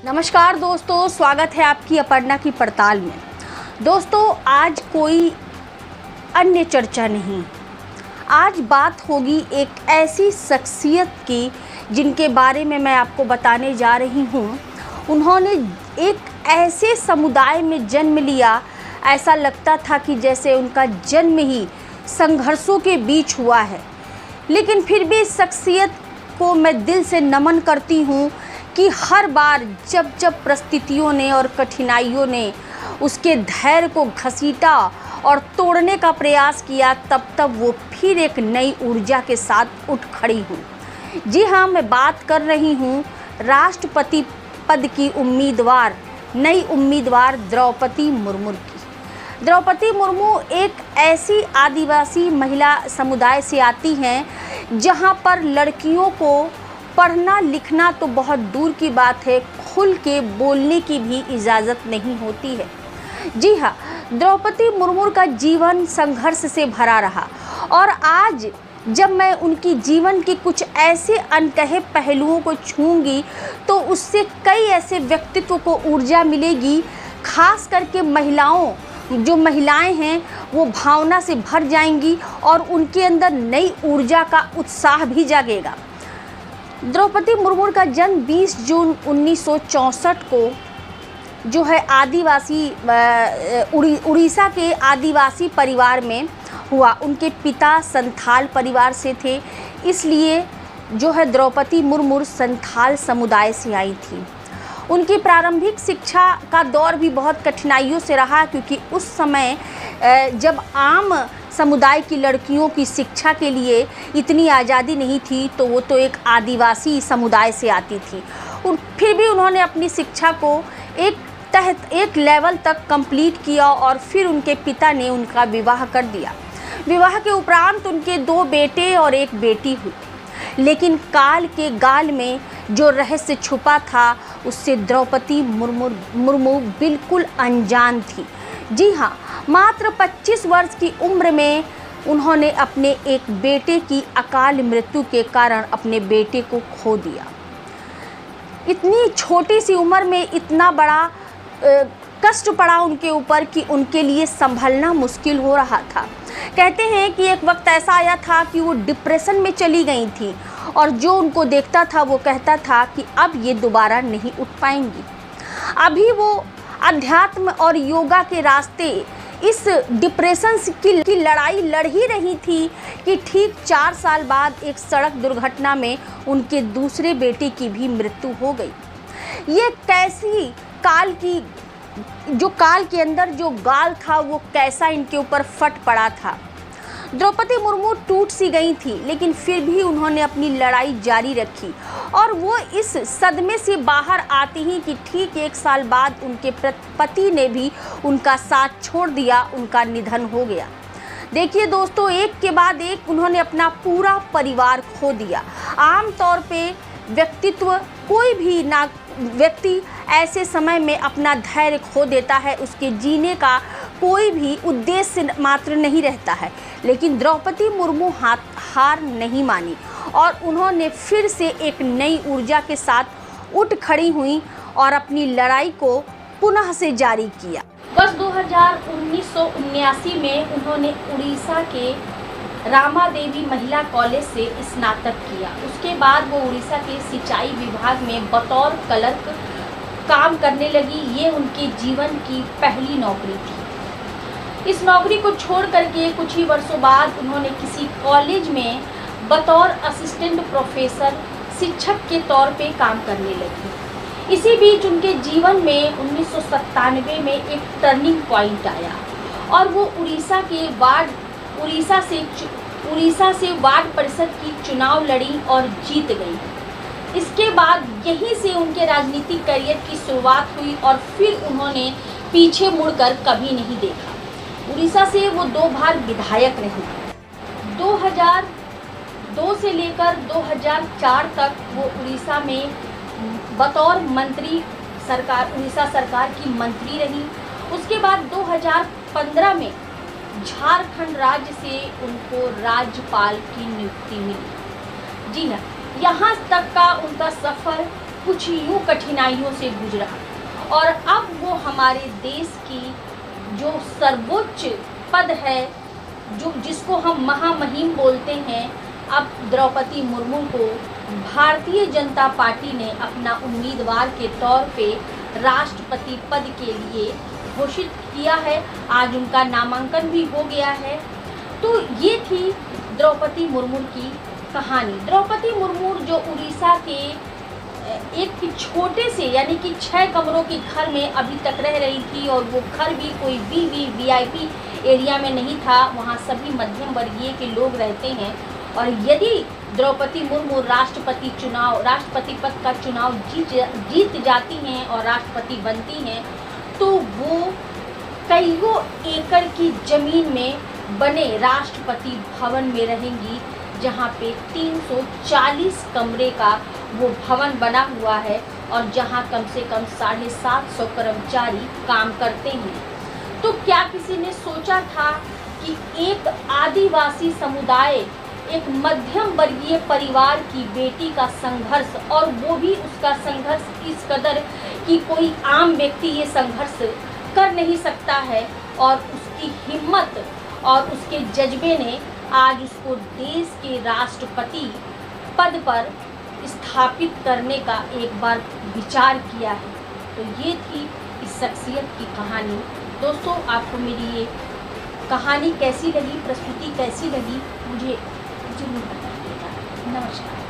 नमस्कार दोस्तों, स्वागत है आपकी अपर्णा की पड़ताल में। दोस्तों, आज कोई अन्य चर्चा नहीं, आज बात होगी एक ऐसी शख्सियत की जिनके बारे में मैं आपको बताने जा रही हूँ। उन्होंने एक ऐसे समुदाय में जन्म लिया, ऐसा लगता था कि जैसे उनका जन्म ही संघर्षों के बीच हुआ है। लेकिन फिर भी इस शख्सियत को मैं दिल से नमन करती हूँ कि हर बार जब परिस्थितियों ने और कठिनाइयों ने उसके धैर्य को घसीटा और तोड़ने का प्रयास किया, तब वो फिर एक नई ऊर्जा के साथ उठ खड़ी हुई। जी हाँ, मैं बात कर रही हूँ राष्ट्रपति पद की उम्मीदवार, नई उम्मीदवार द्रौपदी मुर्मू की। द्रौपदी मुर्मू एक ऐसी आदिवासी महिला समुदाय से आती हैं जहाँ पर लड़कियों को पढ़ना लिखना तो बहुत दूर की बात है, खुल के बोलने की भी इजाज़त नहीं होती है। जी हाँ, द्रौपदी मुर्मू का जीवन संघर्ष से भरा रहा और आज जब मैं उनकी जीवन के कुछ ऐसे अनकहे पहलुओं को छूंगी तो उससे कई ऐसे व्यक्तित्व को ऊर्जा मिलेगी। खास करके महिलाएं हैं वो भावना से भर जाएंगी और उनके अंदर नई ऊर्जा का उत्साह भी जागेगा। द्रौपदी मुर्मू का जन्म 20 जून 1964 को जो है उड़ीसा के आदिवासी परिवार में हुआ। उनके पिता संथाल परिवार से थे, इसलिए जो है द्रौपदी मुर्मू संथाल समुदाय से आई थी। उनकी प्रारंभिक शिक्षा का दौर भी बहुत कठिनाइयों से रहा, क्योंकि उस समय जब आम समुदाय की लड़कियों की शिक्षा के लिए इतनी आज़ादी नहीं थी, तो वो तो एक आदिवासी समुदाय से आती थी। फिर भी उन्होंने अपनी शिक्षा को एक लेवल तक कंप्लीट किया और फिर उनके पिता ने उनका विवाह कर दिया। विवाह के उपरांत उनके 2 बेटे और 1 बेटी हुई। लेकिन काल के गाल में जो रहस्य छुपा था उससे द्रौपदी मुर्मू बिल्कुल अनजान थी। जी हाँ, मात्र 25 वर्ष की उम्र में उन्होंने अपने एक बेटे की अकाल मृत्यु के कारण अपने बेटे को खो दिया। इतनी छोटी सी उम्र में इतना बड़ा कष्ट पड़ा उनके ऊपर कि उनके लिए संभलना मुश्किल हो रहा था। कहते हैं कि एक वक्त ऐसा आया था कि वो डिप्रेशन में चली गई थी और जो उनको देखता था वो कहता था कि अब ये दोबारा नहीं उठ पाएंगी। अभी वो अध्यात्म और योगा के रास्ते इस डिप्रेशन की लड़ाई लड़ ही रही थी कि ठीक 4 साल बाद एक सड़क दुर्घटना में उनके दूसरे बेटे की भी मृत्यु हो गई। ये कैसी काल के अंदर जो गाल था वो कैसा इनके ऊपर फट पड़ा था। द्रौपदी मुर्मू टूट सी गई थी, लेकिन फिर भी उन्होंने अपनी लड़ाई जारी रखी और वो इस सदमे से बाहर आते ही कि ठीक 1 साल बाद उनके पति ने भी उनका साथ छोड़ दिया, उनका निधन हो गया। देखिए दोस्तों, एक के बाद एक उन्होंने अपना पूरा परिवार खो दिया। आम तौर पे कोई भी व्यक्ति ऐसे समय में अपना धैर्य खो देता है, उसके जीने का कोई भी उद्देश्य मात्र नहीं रहता है। लेकिन द्रौपदी मुर्मू हार नहीं मानी और उन्होंने फिर से एक नई ऊर्जा के साथ उठ खड़ी हुई और अपनी लड़ाई को पुनः से जारी किया। वर्ष 1979 में उन्होंने उड़ीसा के रामादेवी महिला कॉलेज से स्नातक किया। उसके बाद वो उड़ीसा के सिंचाई विभाग में बतौर क्लर्क काम करने लगी। ये उनके जीवन की पहली नौकरी थी। इस नौकरी को छोड़ करके कुछ ही वर्षों बाद उन्होंने किसी कॉलेज में बतौर असिस्टेंट प्रोफेसर शिक्षक के तौर पे काम करने लगी। इसी बीच उनके जीवन में 1997 में एक टर्निंग पॉइंट आया और वो उड़ीसा से वार्ड परिषद की चुनाव लड़ी और जीत गई। इसके बाद यहीं से उनके राजनीतिक करियर की शुरुआत हुई और फिर उन्होंने पीछे मुड़कर कभी नहीं देखा। उड़ीसा से वो 2 बार विधायक रही। 2002 से लेकर 2004 तक वो उड़ीसा में बतौर उड़ीसा सरकार की मंत्री रही। उसके बाद 2015 में झारखंड राज्य से उनको राज्यपाल की नियुक्ति मिली। जी हाँ, यहाँ तक का उनका सफ़र कुछ यूँ कठिनाइयों से गुजरा और अब वो हमारे देश की जो सर्वोच्च पद है, जो जिसको हम महामहिम बोलते हैं, अब द्रौपदी मुर्मू को भारतीय जनता पार्टी ने अपना उम्मीदवार के तौर पे राष्ट्रपति पद के लिए घोषित किया है। आज उनका नामांकन भी हो गया है। तो ये थी द्रौपदी मुर्मू की कहानी। द्रौपदी मुर्मू जो उड़ीसा के एक छोटे से यानी कि 6 कमरों के घर में अभी तक रह रही थी, और वो घर भी कोई वीआईपी एरिया में नहीं था, वहाँ सभी मध्यम वर्गीय के लोग रहते हैं। और यदि द्रौपदी मुर्मू राष्ट्रपति पद का चुनाव जीत जाती हैं और राष्ट्रपति बनती हैं, तो वो कईयों एकड़ की ज़मीन में बने राष्ट्रपति भवन में रहेंगी, जहाँ पे 340 कमरे का वो भवन बना हुआ है और जहाँ कम से कम 750 कर्मचारी काम करते हैं। तो क्या किसी ने सोचा था कि एक आदिवासी समुदाय, एक मध्यम वर्गीय परिवार की बेटी का संघर्ष, और वो भी उसका संघर्ष इस कदर कि कोई आम व्यक्ति ये संघर्ष कर नहीं सकता है, और उसकी हिम्मत और उसके जज्बे ने आज उसको देश के राष्ट्रपति पद पर स्थापित करने का एक बार विचार किया है। तो ये थी इस शख्सियत की कहानी। दोस्तों, आपको मेरी ये कहानी कैसी लगी, प्रस्तुति कैसी लगी, मुझे ज़रूर बताइएगा। नमस्कार।